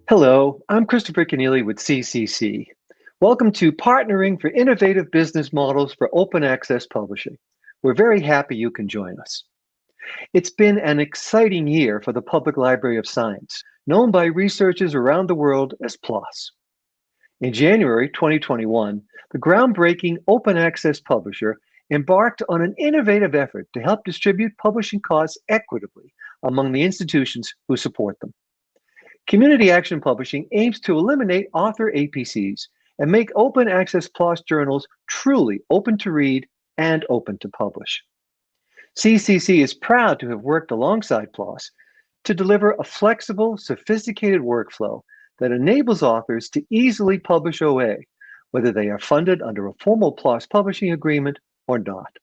Hello, I'm Christopher Keneally with CCC. Welcome to Partnering for Innovative Business Models for Open Access Publishing. We're very happy you can join us. It's been an exciting year for the Public Library of Science, known by researchers around the world as PLOS. In January 2021, the groundbreaking open access publisher embarked on an innovative effort to help distribute publishing costs equitably among the institutions who support them. Community Action Publishing aims to eliminate author APCs and make open access PLOS journals truly open to read and open to publish. CCC is proud to have worked alongside PLOS to deliver a flexible, sophisticated workflow that enables authors to easily publish OA, whether they are funded under a formal PLOS publishing agreement or not.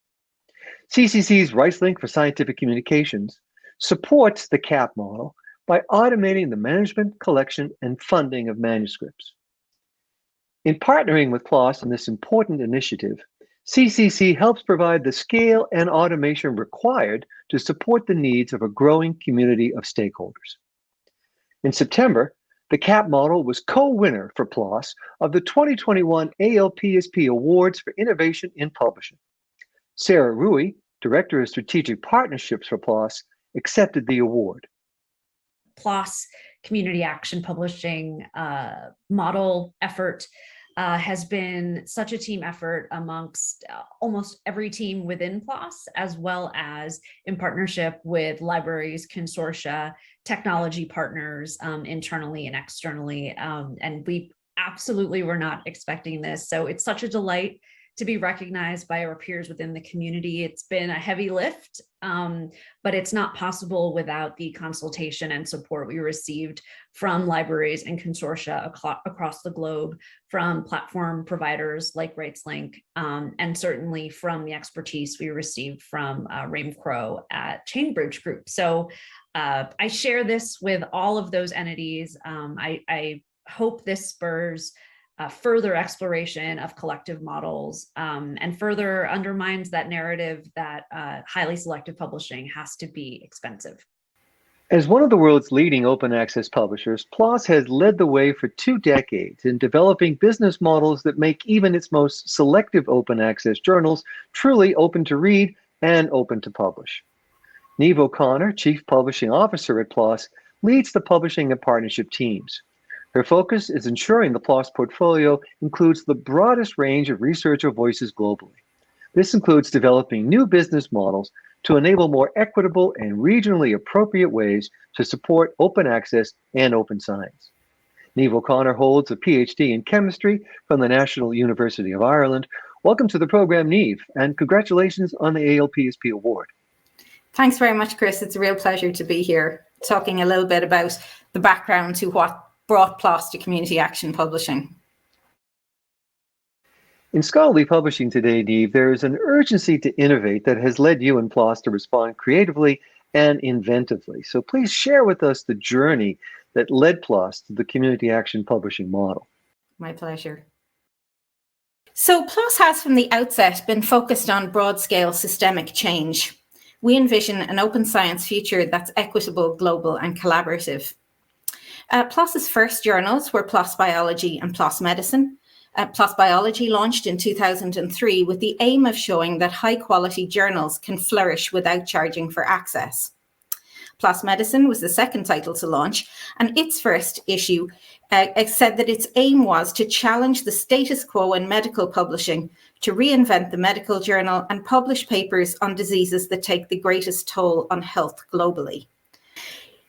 CCC's RightsLink for Scientific Communications supports the CAP model by automating the management, collection, and funding of manuscripts. In partnering with PLOS on this important initiative, CCC helps provide the scale and automation required to support the needs of a growing community of stakeholders. In September, the CAP model was co-winner for PLOS of the 2021 ALPSP Awards for Innovation in Publishing. Sara Rouhi, Director of Strategic Partnerships for PLOS, accepted the award. PLOS Community Action Publishing model effort has been such a team effort amongst almost every team within PLOS, as well as in partnership with libraries, consortia, technology partners, internally and externally. And we absolutely were not expecting this. So it's such a delight to be recognized by our peers within the community. It's been a heavy lift, but it's not possible without the consultation and support we received from libraries and consortia across the globe, from platform providers like RightsLink, and certainly from the expertise we received from Raymond Crow at Chainbridge Group. So I share this with all of those entities. I hope this spurs further exploration of collective models, and further undermines that narrative that highly selective publishing has to be expensive. As one of the world's leading open access publishers, PLOS has led the way for 2 decades in developing business models that make even its most selective open access journals truly open to read and open to publish. Niamh O'Connor, Chief Publishing Officer at PLOS, leads the publishing and partnership teams. Her focus is ensuring the PLOS portfolio includes the broadest range of researcher voices globally. This includes developing new business models to enable more equitable and regionally appropriate ways to support open access and open science. Niamh O'Connor holds a PhD in chemistry from the National University of Ireland. Welcome to the program, Niamh, and congratulations on the ALPSP Award. Thanks very much, Chris. It's a real pleasure to be here, talking a little bit about the background to what brought PLOS to Community Action Publishing. In scholarly publishing today, Niamh, there is an urgency to innovate that has led you and PLOS to respond creatively and inventively. So please share with us the journey that led PLOS to the Community Action Publishing model. My pleasure. So PLOS has from the outset been focused on broad-scale systemic change. We envision an open science future that's equitable, global, and collaborative. PLOS's first journals were PLOS Biology and PLOS Medicine. PLOS Biology launched in 2003 with the aim of showing that high-quality journals can flourish without charging for access. PLOS Medicine was the second title to launch, and its first issue said that its aim was to challenge the status quo in medical publishing, to reinvent the medical journal and publish papers on diseases that take the greatest toll on health globally.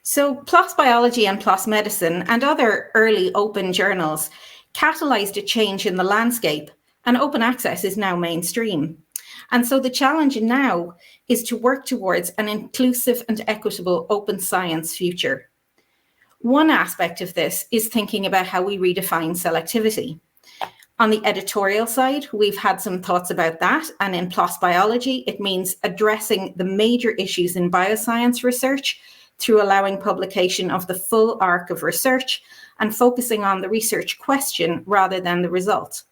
So PLOS Biology and PLOS Medicine and other early open journals catalyzed a change in the landscape, and open access is now mainstream. And so the challenge now is to work towards an inclusive and equitable open science future. One aspect of this is thinking about how we redefine selectivity. On the editorial side, we've had some thoughts about that, and in PLOS Biology, it means addressing the major issues in bioscience research through allowing publication of the full arc of research and focusing on the research question rather than the result.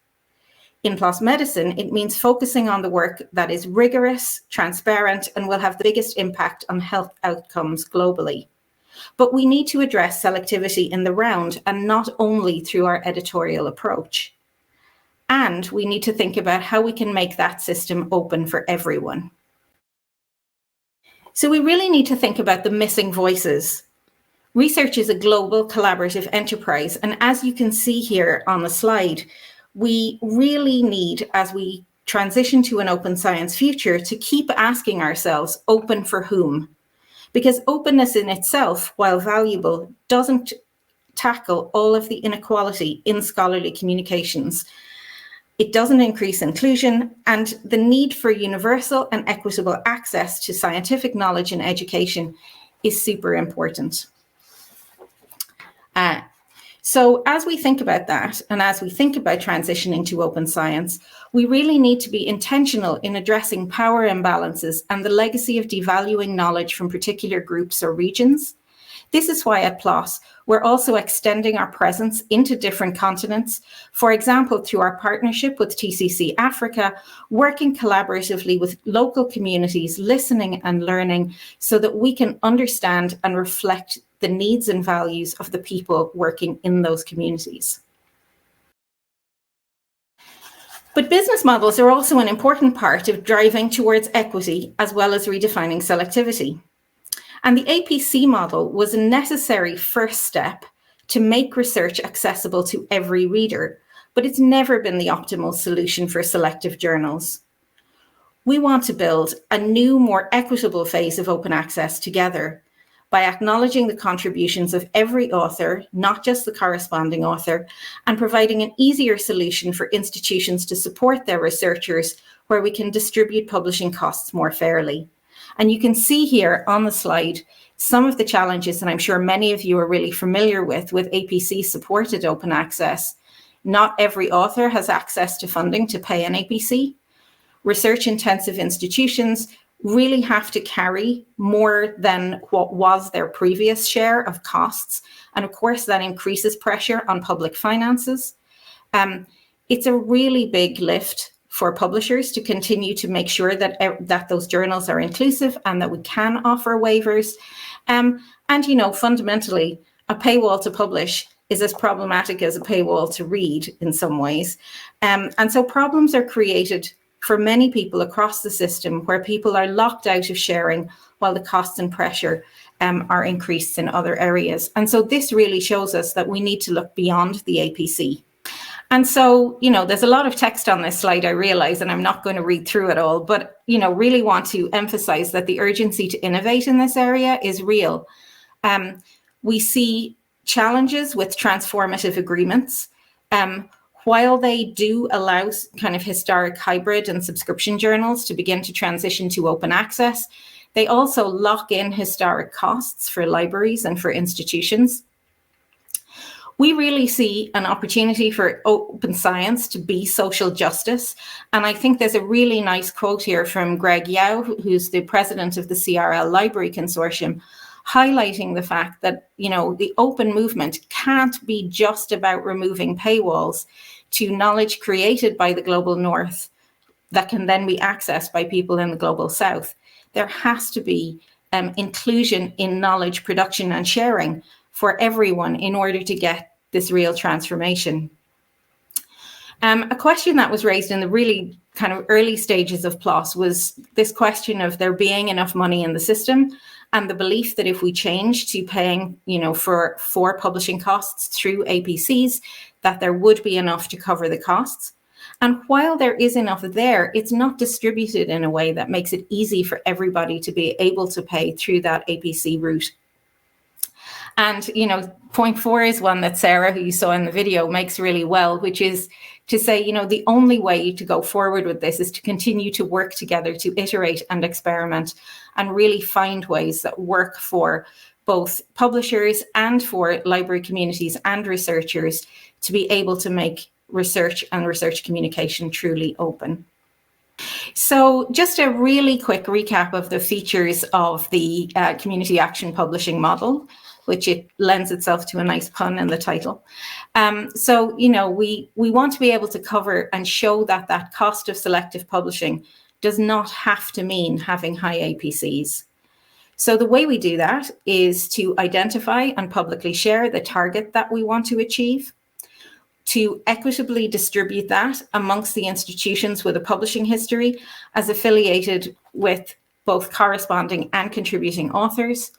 In PLOS Medicine, it means focusing on the work that is rigorous, transparent, and will have the biggest impact on health outcomes globally. But we need to address selectivity in the round and not only through our editorial approach. And we need to think about how we can make that system open for everyone. So we really need to think about the missing voices. Research is a global collaborative enterprise. And as you can see here on the slide, we really need, as we transition to an open science future, to keep asking ourselves, open for whom? Because openness in itself, while valuable, doesn't tackle all of the inequality in scholarly communications. It doesn't increase inclusion, and the need for universal and equitable access to scientific knowledge and education is super important. So as we think about that, and as we think about transitioning to open science, we really need to be intentional in addressing power imbalances and the legacy of devaluing knowledge from particular groups or regions. This is why at PLOS, we're also extending our presence into different continents, for example, through our partnership with TCC Africa, working collaboratively with local communities, listening and learning so that we can understand and reflect the needs and values of the people working in those communities. But business models are also an important part of driving towards equity as well as redefining selectivity. And the APC model was a necessary first step to make research accessible to every reader, but it's never been the optimal solution for selective journals. We want to build a new, more equitable phase of open access together by acknowledging the contributions of every author, not just the corresponding author, and providing an easier solution for institutions to support their researchers where we can distribute publishing costs more fairly. And you can see here on the slide some of the challenges that I'm sure many of you are really familiar with APC supported open access. Not every author has access to funding to pay an APC. Research intensive institutions really have to carry more than what was their previous share of costs. And of course, that increases pressure on public finances. It's a really big lift for publishers to continue to make sure that those journals are inclusive and that we can offer waivers. And, you know, fundamentally, a paywall to publish is as problematic as a paywall to read in some ways. And so problems are created for many people across the system where people are locked out of sharing while the costs and pressure are increased in other areas. And so this really shows us that we need to look beyond the APC. And so, you know, there's a lot of text on this slide, I realize, and I'm not going to read through it all, but, you know, really want to emphasize that the urgency to innovate in this area is real. We see challenges with transformative agreements. While they do allow kind of historic hybrid and subscription journals to begin to transition to open access, they also lock in historic costs for libraries and for institutions. We really see an opportunity for open science to be social justice. And I think there's a really nice quote here from Greg Yao, who's the president of the CRL Library Consortium, highlighting the fact that, you know, the open movement can't be just about removing paywalls to knowledge created by the global north that can then be accessed by people in the global south. There has to be inclusion in knowledge production and sharing for everyone in order to get this real transformation. A question that was raised in the really kind of early stages of PLOS was this question of there being enough money in the system and the belief that if we change to paying, you know, for publishing costs through APCs, that there would be enough to cover the costs. And while there is enough there, it's not distributed in a way that makes it easy for everybody to be able to pay through that APC route. And, you know, point 4 is one that Sarah, who you saw in the video, makes really well, which is to say, you know, the only way to go forward with this is to continue to work together, to iterate and experiment and really find ways that work for both publishers and for library communities and researchers to be able to make research and research communication truly open. So just a really quick recap of the features of the community action publishing model, which it lends itself to a nice pun in the title. So, you know, we want to be able to cover and show that that cost of selective publishing does not have to mean having high APCs. So the way we do that is to identify and publicly share the target that we want to achieve, to equitably distribute that amongst the institutions with a publishing history as affiliated with both corresponding and contributing authors,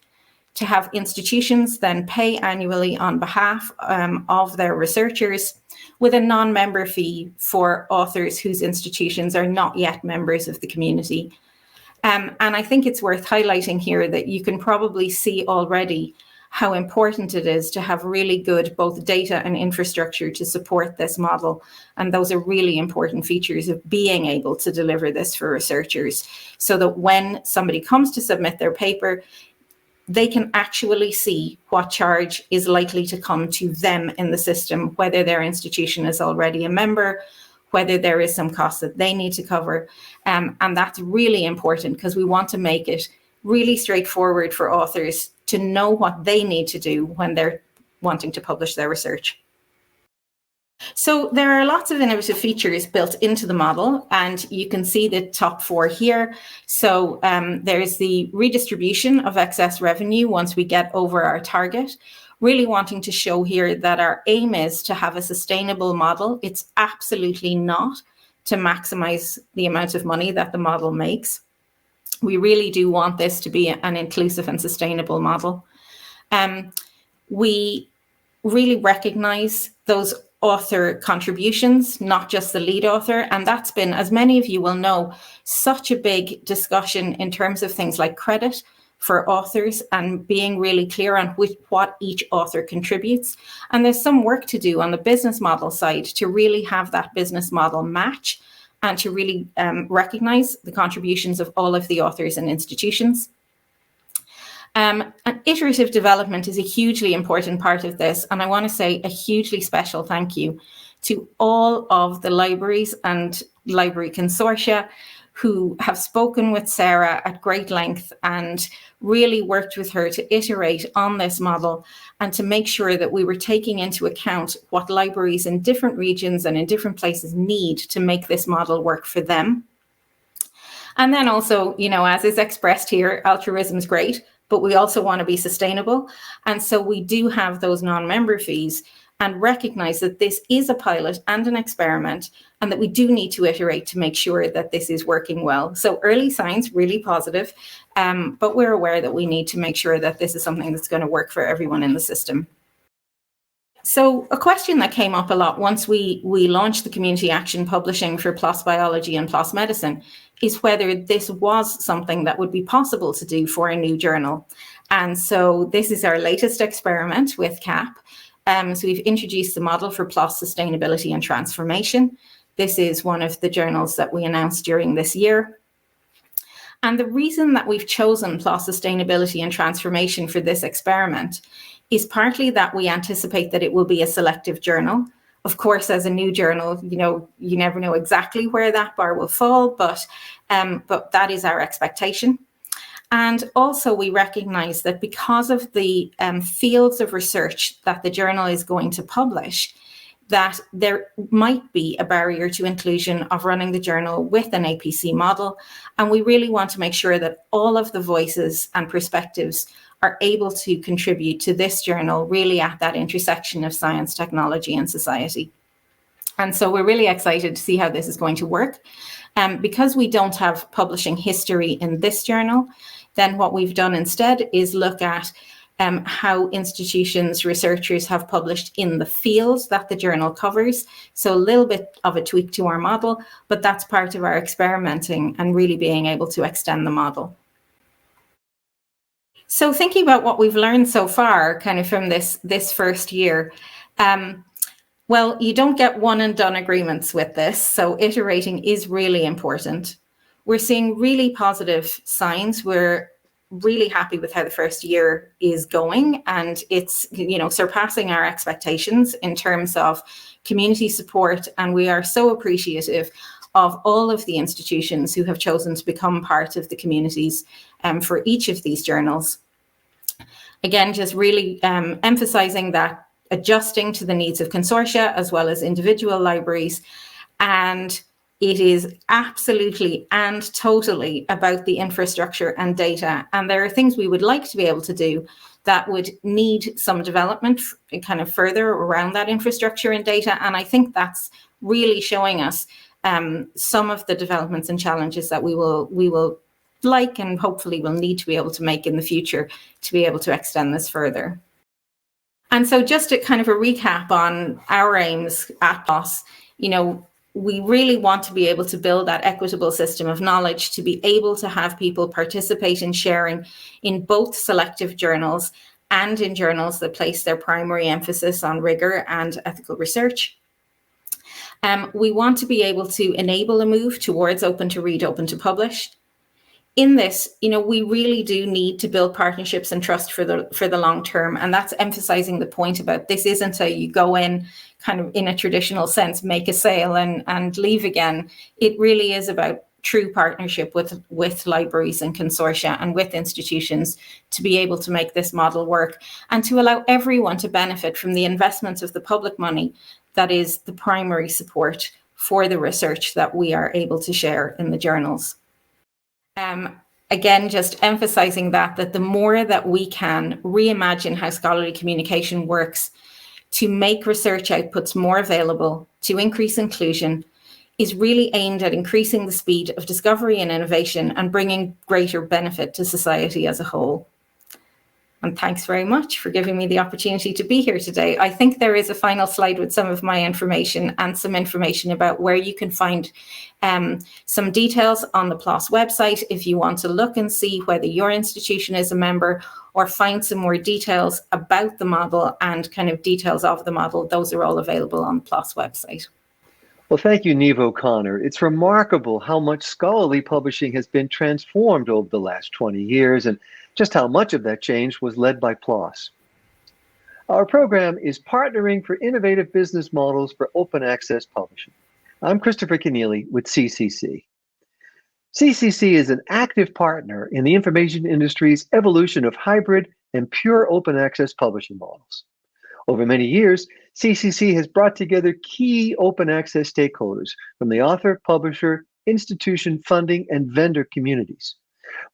to have institutions then pay annually on behalf of their researchers with a non-member fee for authors whose institutions are not yet members of the community. And I think it's worth highlighting here that you can probably see already how important it is to have really good both data and infrastructure to support this model. And those are really important features of being able to deliver this for researchers, so that when somebody comes to submit their paper, they can actually see what charge is likely to come to them in the system, whether their institution is already a member, whether there is some cost that they need to cover. And that's really important because we want to make it really straightforward for authors to know what they need to do when they're wanting to publish their research. So there are lots of innovative features built into the model, and you can see the top 4 here. So there's the redistribution of excess revenue once we get over our target, really wanting to show here that our aim is to have a sustainable model. It's absolutely not to maximize the amount of money that the model makes. We really do want this to be an inclusive and sustainable model. We really recognize those author contributions, not just the lead author. And that's been, as many of you will know, such a big discussion in terms of things like credit for authors and being really clear on what each author contributes. And there's some work to do on the business model side to really have that business model match and to really recognize the contributions of all of the authors and institutions. And iterative development is a hugely important part of this. And I want to say a hugely special thank you to all of the libraries and library consortia who have spoken with Sara at great length and really worked with her to iterate on this model and to make sure that we were taking into account what libraries in different regions and in different places need to make this model work for them. And then also, you know, as is expressed here, altruism is great, but we also want to be sustainable. And so we do have those non-member fees and recognize that this is a pilot and an experiment and that we do need to iterate to make sure that this is working well. So early signs, really positive, but we're aware that we need to make sure that this is something that's going to work for everyone in the system. So a question that came up a lot once we launched the community action publishing for PLOS Biology and PLOS Medicine is whether this was something that would be possible to do for a new journal. And so this is our latest experiment with CAP. So we've introduced the model for PLOS Sustainability and Transformation. This is one of the journals that we announced during this year. And the reason that we've chosen PLOS Sustainability and Transformation for this experiment is partly that we anticipate that it will be a selective journal. Of course, as a new journal, you know, you never know exactly where that bar will fall, but that is our expectation. And also we recognize that because of the fields of research that the journal is going to publish, that there might be a barrier to inclusion of running the journal with an APC model. And we really want to make sure that all of the voices and perspectives are able to contribute to this journal really at that intersection of science, technology, and society. And so we're really excited to see how this is going to work. Because we don't have publishing history in this journal, then what we've done instead is look at how institutions, researchers have published in the fields that the journal covers. So a little bit of a tweak to our model, but that's part of our experimenting and really being able to extend the model. So thinking about what we've learned so far, kind of from this first year, well, you don't get one and done agreements with this. So iterating is really important. We're seeing really positive signs. We're really happy with how the first year is going, and it's, you know, surpassing our expectations in terms of community support. And we are so appreciative of all of the institutions who have chosen to become part of the communities for each of these journals. Again, just really emphasizing that adjusting to the needs of consortia as well as individual libraries, and It is absolutely and totally about the infrastructure and data. And there are things we would like to be able to do that would need some development kind of further around that infrastructure and data. And I think that's really showing us some of the developments and challenges that we will like and hopefully will need to be able to make in the future to be able to extend this further. And so just a kind of a recap on our aims at PLOS, we really want to be able to build that equitable system of knowledge, to be able to have people participate in sharing in both selective journals and in journals that place their primary emphasis on rigor and ethical research. We want to be able to enable a move towards open to read, open to publish. In this, we really do need to build partnerships and trust for the long term. And that's emphasizing the point about this isn't a you go in kind of in a traditional sense, make a sale and leave again. It really is about true partnership with libraries and consortia and with institutions to be able to make this model work and to allow everyone to benefit from the investments of the public money that is the primary support for the research that we are able to share in the journals. Again, just emphasizing that the more that we can reimagine how scholarly communication works to make research outputs more available, to increase inclusion, is really aimed at increasing the speed of discovery and innovation and bringing greater benefit to society as a whole. And thanks very much for giving me the opportunity to be here today. I think there is a final slide with some of my information and some information about where you can find some details on the PLOS website if you want to look and see whether your institution is a member or find some more details about the model and kind of details of the model. Those are all available on the PLOS website. Well, thank you, Niamh O'Connor. It's remarkable how much scholarly publishing has been transformed over the last 20 years and just how much of that change was led by PLOS. Our program is Partnering for Innovative Business Models for Open Access Publishing. I'm Christopher Keneally with CCC. CCC is an active partner in the information industry's evolution of hybrid and pure open access publishing models. Over many years, CCC has brought together key open access stakeholders from the author, publisher, institution, funding, and vendor communities.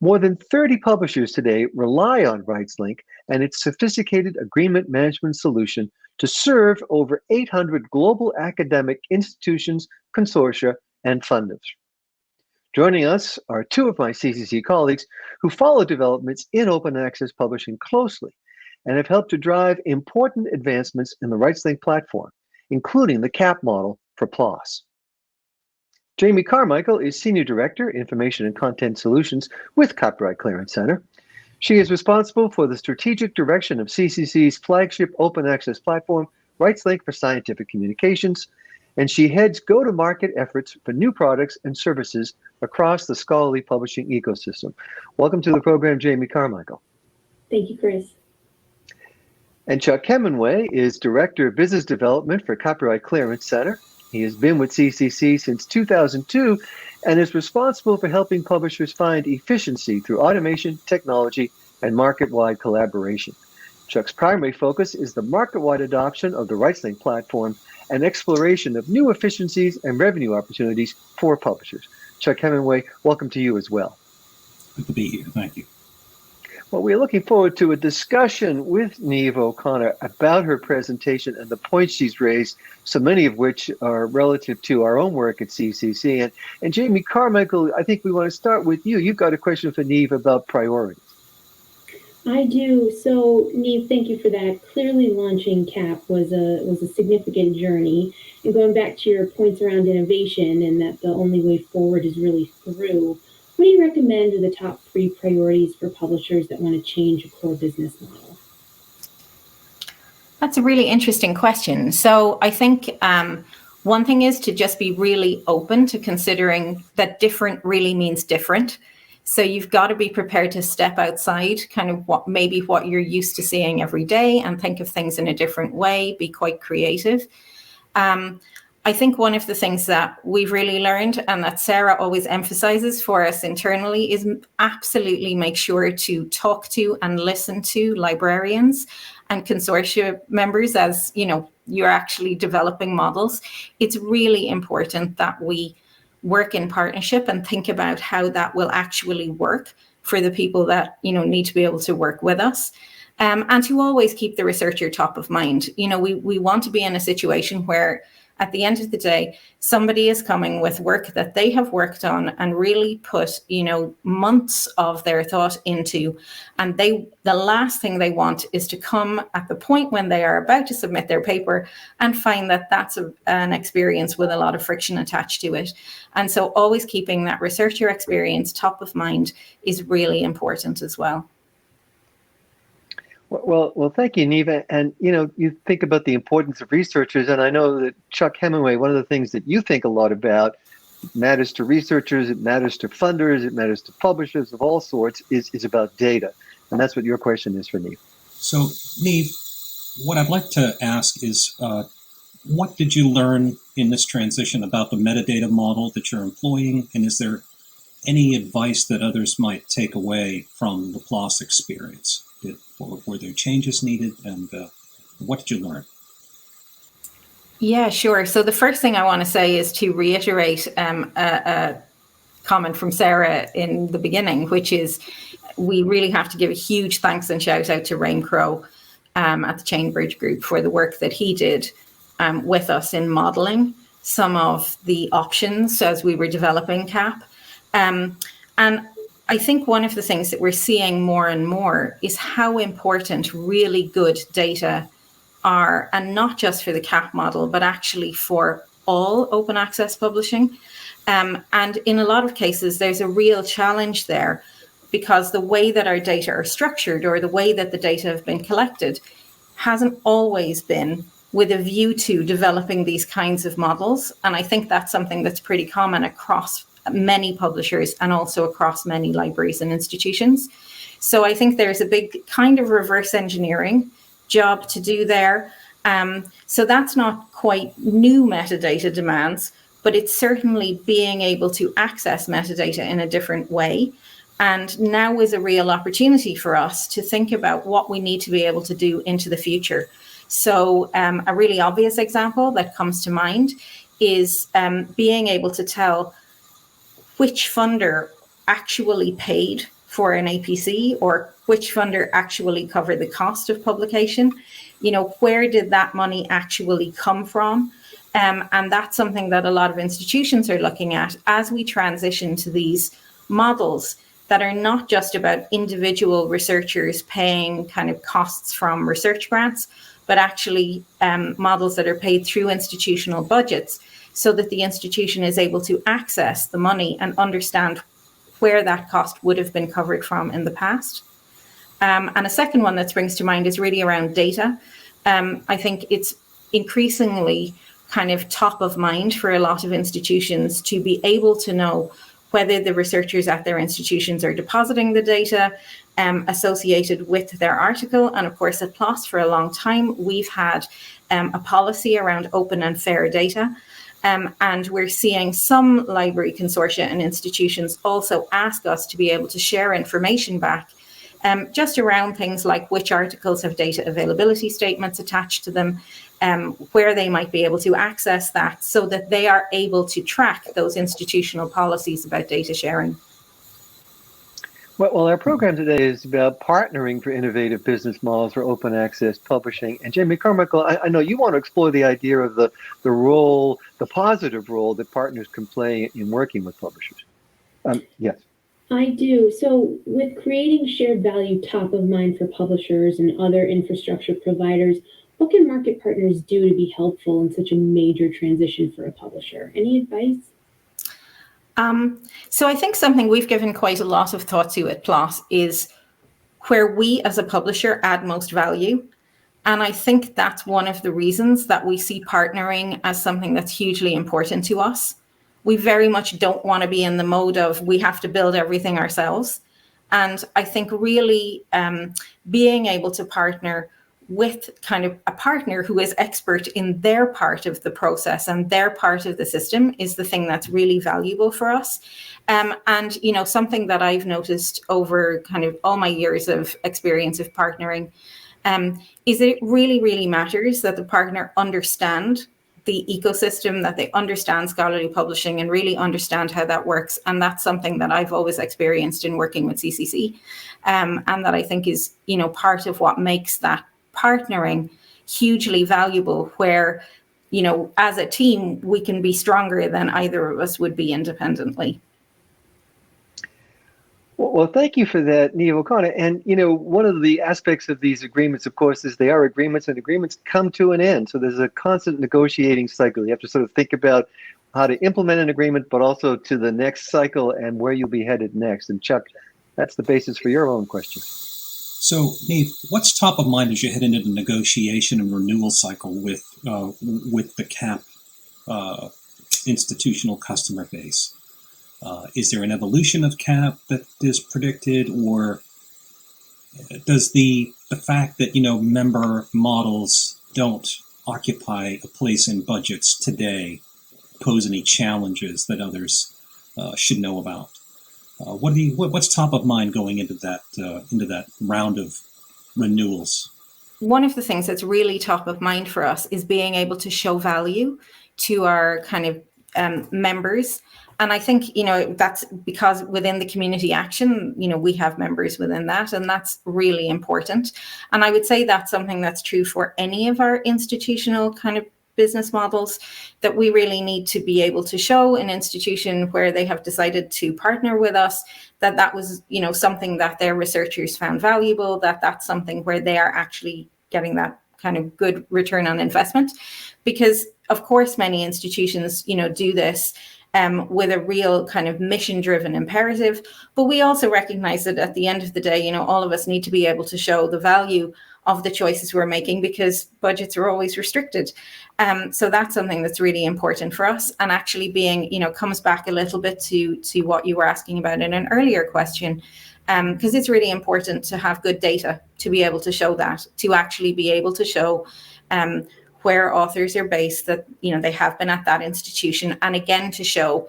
More than 30 publishers today rely on RightsLink and its sophisticated agreement management solution to serve over 800 global academic institutions, consortia, and funders. Joining us are two of my CCC colleagues who follow developments in open access publishing closely and have helped to drive important advancements in the RightsLink platform, including the CAP model for PLOS. Jamie Carmichael is Senior Director, Information and Content Solutions with Copyright Clearance Center. She is responsible for the strategic direction of CCC's flagship open access platform, RightsLink for Scientific Communications, and she heads go-to-market efforts for new products and services across the scholarly publishing ecosystem. Welcome to the program, Jamie Carmichael. Thank you, Chris. And Chuck Hemenway is Director of Business Development for Copyright Clearance Center. He has been with CCC since 2002 and is responsible for helping publishers find efficiency through automation, technology, and market-wide collaboration. Chuck's primary focus is the market-wide adoption of the RightsLink platform and exploration of new efficiencies and revenue opportunities for publishers. Chuck Hemenway, welcome to you as well. Good to be here. Thank you. Well, we're looking forward to a discussion with Niamh O'Connor about her presentation and the points she's raised, so many of which are relative to our own work at CCC. And Jamie Carmichael, I think we want to start with you. You've got a question for Niamh about priorities. I do. So, Niamh, thank you for that. Clearly, launching CAP was a significant journey. And going back to your points around innovation and that the only way forward is really through, what do you recommend are the top 3 priorities for publishers that want to change a core business model? That's a really interesting question. So I think one thing is to just be really open to considering that different really means different. So you've got to be prepared to step outside kind of what you're used to seeing every day and think of things in a different way, be quite creative. I think one of the things that we've really learned and that Sara always emphasizes for us internally is absolutely make sure to talk to and listen to librarians and consortia members as, you're actually developing models. It's really important that we work in partnership and think about how that will actually work for the people that, need to be able to work with us. And to always keep the researcher top of mind. We want to be in a situation where at the end of the day, somebody is coming with work that they have worked on and really put, months of their thought into. And the last thing they want is to come at the point when they are about to submit their paper and find that that's an experience with a lot of friction attached to it. And so always keeping that researcher experience top of mind is really important as well. Well, thank you, Niamh. And, you think about the importance of researchers, and I know that Chuck Hemenway, one of the things that you think a lot about, it matters to researchers, it matters to funders, it matters to publishers of all sorts, is about data. And that's what your question is for Niamh. So, Niamh, what I'd like to ask is, what did you learn in this transition about the metadata model that you're employing? And is there any advice that others might take away from the PLOS experience? Were there changes needed, and what did you learn? Yeah, sure. So the first thing I want to say is to reiterate a comment from Sara in the beginning, which is we really have to give a huge thanks and shout out to Rain Crow at the Chainbridge Group for the work that he did with us in modelling some of the options as we were developing CAP. And I think one of the things that we're seeing more and more is how important really good data are, and not just for the CAP model, but actually for all open access publishing. And in a lot of cases, there's a real challenge there because the way that our data are structured or the way that the data have been collected hasn't always been with a view to developing these kinds of models. And I think that's something that's pretty common across many publishers and also across many libraries and institutions. So I think there's a big kind of reverse engineering job to do there. So that's not quite new metadata demands, but it's certainly being able to access metadata in a different way. And now is a real opportunity for us to think about what we need to be able to do into the future. So a really obvious example that comes to mind is being able to tell which funder actually paid for an APC or which funder actually covered the cost of publication. Where did that money actually come from? And that's something that a lot of institutions are looking at as we transition to these models that are not just about individual researchers paying kind of costs from research grants, but actually models that are paid through institutional budgets, so that the institution is able to access the money and understand where that cost would have been covered from in the past. And a second one that springs to mind is really around data. I think it's increasingly kind of top of mind for a lot of institutions to be able to know whether the researchers at their institutions are depositing the data associated with their article. And of course, at PLOS for a long time, we've had a policy around open and fair data. And we're seeing some library consortia and institutions also ask us to be able to share information back just around things like which articles have data availability statements attached to them, where they might be able to access that so that they are able to track those institutional policies about data sharing. Well, our program today is about partnering for innovative business models for open access publishing. And Jamie Carmichael, I know you want to explore the idea of the role, the positive role that partners can play in working with publishers. Yes. I do. So with creating shared value top of mind for publishers and other infrastructure providers, what can market partners do to be helpful in such a major transition for a publisher? Any advice? So I think something we've given quite a lot of thought to at PLOS is where we as a publisher add most value. And I think that's one of the reasons that we see partnering as something that's hugely important to us. We very much don't want to be in the mode of we have to build everything ourselves. And I think really being able to partner with kind of a partner who is expert in their part of the process and their part of the system is the thing that's really valuable for us. And, you know, something that I've noticed over kind of all my years of experience of partnering is it really, really matters that the partner understand the ecosystem, that they understand scholarly publishing and really understand how that works. And that's something that I've always experienced in working with CCC, and that I think is, part of what makes that partnering hugely valuable, where, as a team, we can be stronger than either of us would be independently. Well, thank you for that, Niamh O'Connor. And, one of the aspects of these agreements, of course, is they are agreements, and agreements come to an end. So there's a constant negotiating cycle. You have to sort of think about how to implement an agreement, but also to the next cycle and where you'll be headed next. And Chuck, that's the basis for your own question. So, Niamh, what's top of mind as you head into the negotiation and renewal cycle with the CAP institutional customer base? Is there an evolution of CAP that is predicted, or does the fact that member models don't occupy a place in budgets today pose any challenges that others should know about? What's top of mind going into that round of renewals? One of the things that's really top of mind for us is being able to show value to our kind of members. And I think, that's because within the community action, we have members within that, and that's really important. And I would say that's something that's true for any of our institutional kind of business models, that we really need to be able to show an institution where they have decided to partner with us, that was, something that their researchers found valuable, that's something where they are actually getting that kind of good return on investment. Because of course, many institutions, do this with a real kind of mission-driven imperative. But we also recognize that at the end of the day, all of us need to be able to show the value of the choices we're making, because budgets are always restricted. So that's something that's really important for us. And actually being, comes back a little bit to what you were asking about in an earlier question, because it's really important to have good data to be able to show that, to actually be able to show where authors are based, that they have been at that institution, and again to show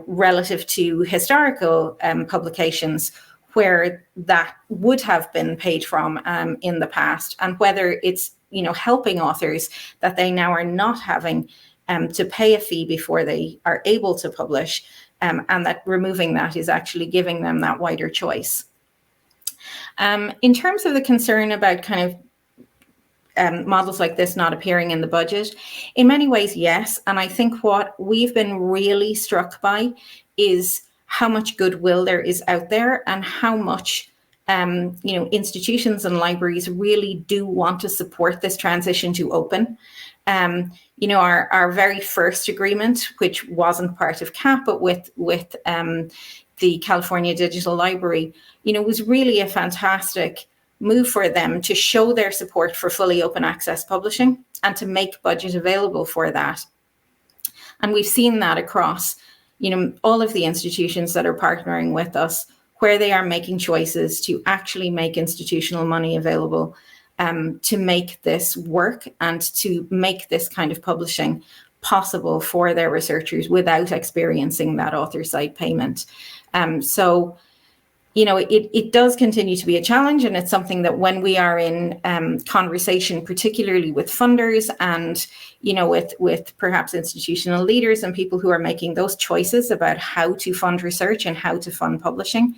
relative to historical publications where that would have been paid from in the past, and whether it's helping authors that they now are not having to pay a fee before they are able to publish, and that removing that is actually giving them that wider choice. In terms of the concern about kind of models like this not appearing in the budget, in many ways, yes. And I think what we've been really struck by is how much goodwill there is out there, and how much institutions and libraries really do want to support this transition to open. Our very first agreement, which wasn't part of CAP, but with the California Digital Library, was really a fantastic move for them to show their support for fully open access publishing and to make budget available for that. And we've seen that across, all of the institutions that are partnering with us, where they are making choices to actually make institutional money available to make this work and to make this kind of publishing possible for their researchers without experiencing that author side payment. So it does continue to be a challenge, and it's something that when we are in conversation, particularly with funders and, with perhaps institutional leaders and people who are making those choices about how to fund research and how to fund publishing,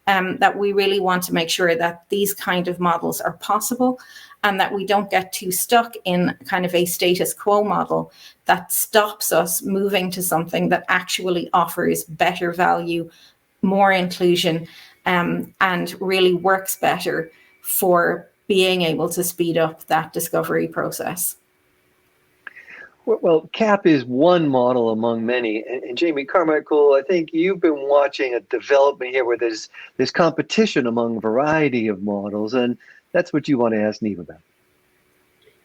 that we really want to make sure that these kind of models are possible, and that we don't get too stuck in kind of a status quo model that stops us moving to something that actually offers better value, more inclusion, and really works better for being able to speed up that discovery process. Well, CAP is one model among many. And Jamie Carmichael, I think you've been watching a development here where there's competition among a variety of models, and that's what you want to ask Niamh about.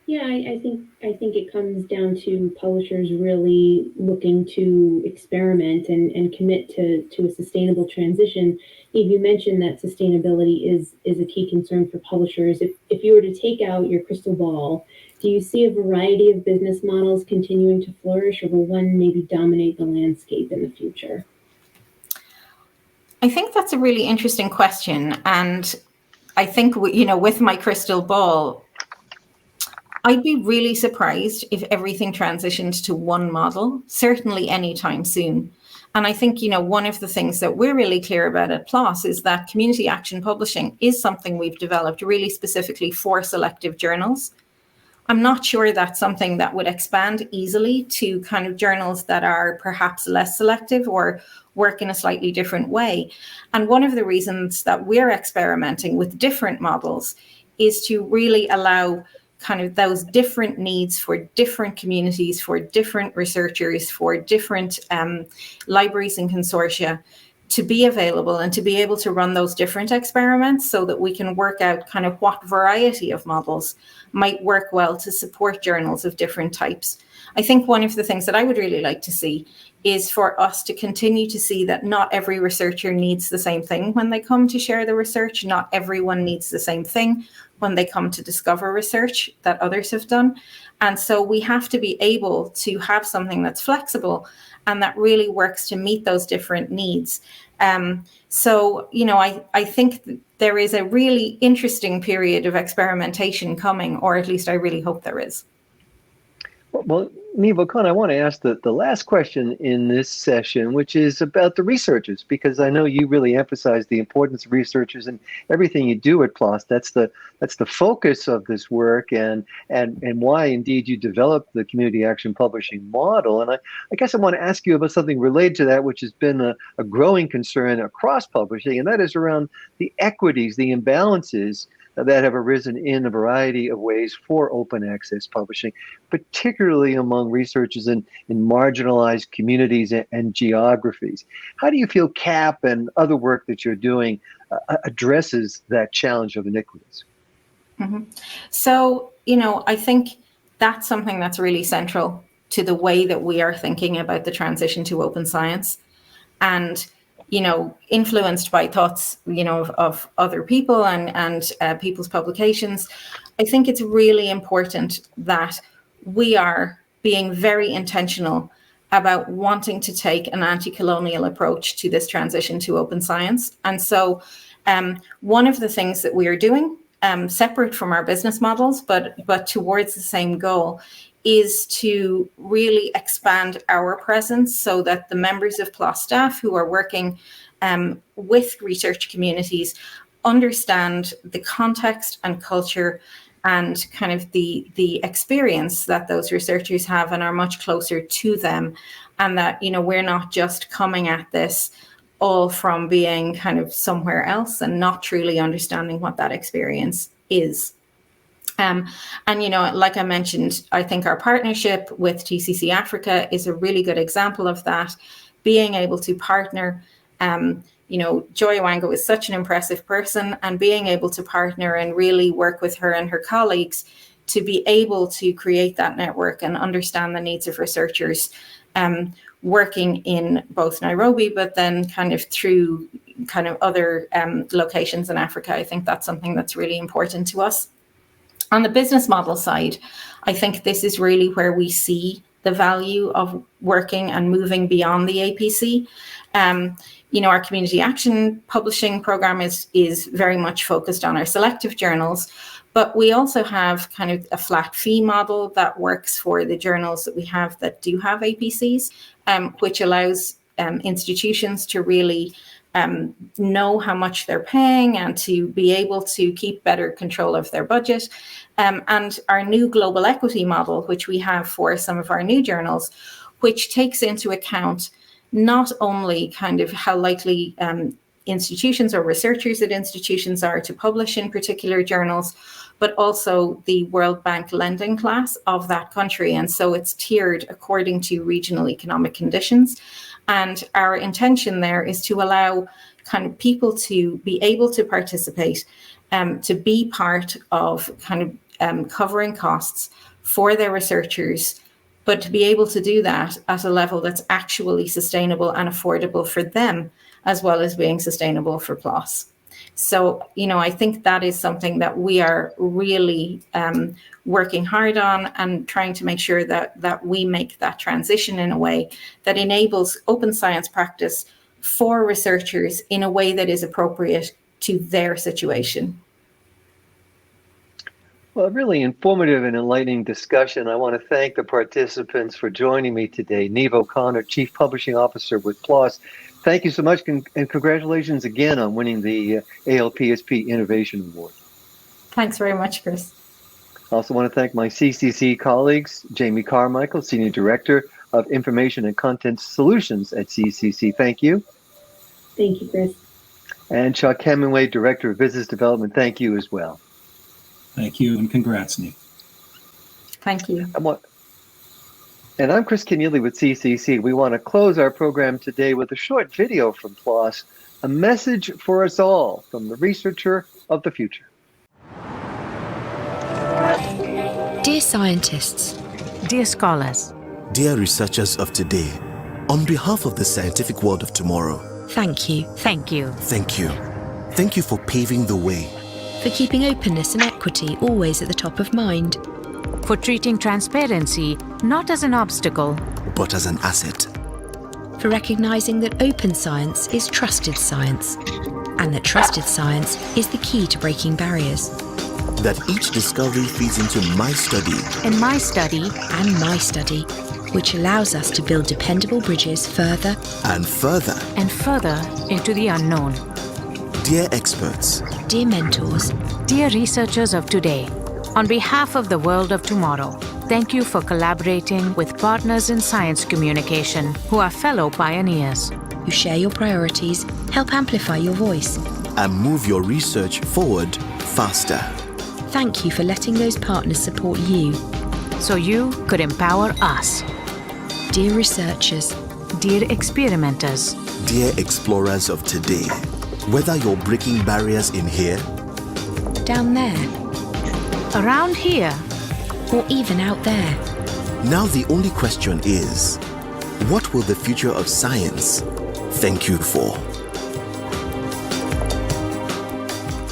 Yeah, I think it comes down to publishers really looking to experiment and commit to a sustainable transition. Niamh, you mentioned that sustainability is a key concern for publishers. If you were to take out your crystal ball, do you see a variety of business models continuing to flourish, or will one maybe dominate the landscape in the future? I think that's a really interesting question. And I think, with my crystal ball, I'd be really surprised if everything transitioned to one model, certainly anytime soon. And I think, one of the things that we're really clear about at PLOS is that community action publishing is something we've developed really specifically for selective journals. I'm not sure that's something that would expand easily to kind of journals that are perhaps less selective or work in a slightly different way. And one of the reasons that we're experimenting with different models is to really allow kind of those different needs for different communities, for different researchers, for different libraries and consortia to be available and to be able to run those different experiments so that we can work out kind of what variety of models might work well to support journals of different types. I think one of the things that I would really like to see is for us to continue to see that not every researcher needs the same thing when they come to share the research. Not everyone needs the same thing when they come to discover research that others have done. And so we have to be able to have something that's flexible and that really works to meet those different needs. So, I think there is a really interesting period of experimentation coming, or at least I really hope there is. Well, Niamh O'Connor, I want to ask the last question in this session, which is about the researchers, because I know you really emphasize the importance of researchers and everything you do at PLOS. That's the focus of this work and why indeed you developed the community action publishing model. And I guess I want to ask you about something related to that, which has been a growing concern across publishing, and that is around the equities, the imbalances that have arisen in a variety of ways for open access publishing, particularly among researchers in marginalized communities and geographies. How do you feel CAP and other work that you're doing addresses that challenge of inequities? Mm-hmm. So, I think that's something that's really central to the way that we are thinking about the transition to open science. And influenced by thoughts, of other people and people's publications, I think it's really important that we are being very intentional about wanting to take an anti-colonial approach to this transition to open science. And so one of the things that we are doing, separate from our business models, but towards the same goal, is to really expand our presence so that the members of PLOS staff who are working with research communities understand the context and culture and kind of the experience that those researchers have and are much closer to them. And that, we're not just coming at this all from being kind of somewhere else and not truly understanding what that experience is. And, like I mentioned, I think our partnership with TCC Africa is a really good example of that, being able to partner. Joy Owango is such an impressive person, and being able to partner and really work with her and her colleagues to be able to create that network and understand the needs of researchers working in both Nairobi, but then kind of through kind of other locations in Africa. I think that's something that's really important to us. On the business model side, I think this is really where we see the value of working and moving beyond the APC. Our community action publishing program is very much focused on our selective journals, but we also have kind of a flat fee model that works for the journals that we have that do have APCs, which allows institutions to really know how much they're paying and to be able to keep better control of their budget. And our new global equity model, which we have for some of our new journals, which takes into account not only kind of how likely institutions or researchers at institutions are to publish in particular journals, but also the World Bank lending class of that country. And so it's tiered according to regional economic conditions. And our intention there is to allow kind of people to be able to participate, to be part of kind of covering costs for their researchers, but to be able to do that at a level that's actually sustainable and affordable for them, as well as being sustainable for PLOS. So, I think that is something that we are really working hard on and trying to make sure that we make that transition in a way that enables open science practice for researchers in a way that is appropriate to their situation. Well, a really informative and enlightening discussion. I want to thank the participants for joining me today. Niamh O'Connor, Chief Publishing Officer with PLOS. Thank you so much, and congratulations again on winning the ALPSP Innovation Award. Thanks very much, Chris. I also want to thank my CCC colleagues, Jamie Carmichael, Senior Director of Information and Content Solutions at CCC. Thank you. Thank you, Chris. And Chuck Hemenway, Director of Business Development. Thank you as well. Thank you, and congrats, Niamh. Thank you. And I'm Chris Keneally with CCC. We want to close our program today with a short video from PLOS, a message for us all from the researcher of the future. Dear scientists, dear scholars, dear researchers of today, on behalf of the scientific world of tomorrow, thank you. Thank you. Thank you. Thank you for paving the way. For keeping openness and equity always at the top of mind. For treating transparency not as an obstacle, but as an asset. For recognizing that open science is trusted science, and that trusted science is the key to breaking barriers. That each discovery feeds into my study, and my study, and my study, which allows us to build dependable bridges further and further and further into the unknown. Dear experts, dear mentors, dear researchers of today, on behalf of the world of tomorrow, thank you for collaborating with partners in science communication who are fellow pioneers. Who share your priorities, help amplify your voice, and move your research forward faster. Thank you for letting those partners support you, so you could empower us. Dear researchers, dear experimenters, dear explorers of today, whether you're breaking barriers in here, down there, around here, or even out there. Now the only question is, what will the future of science thank you for?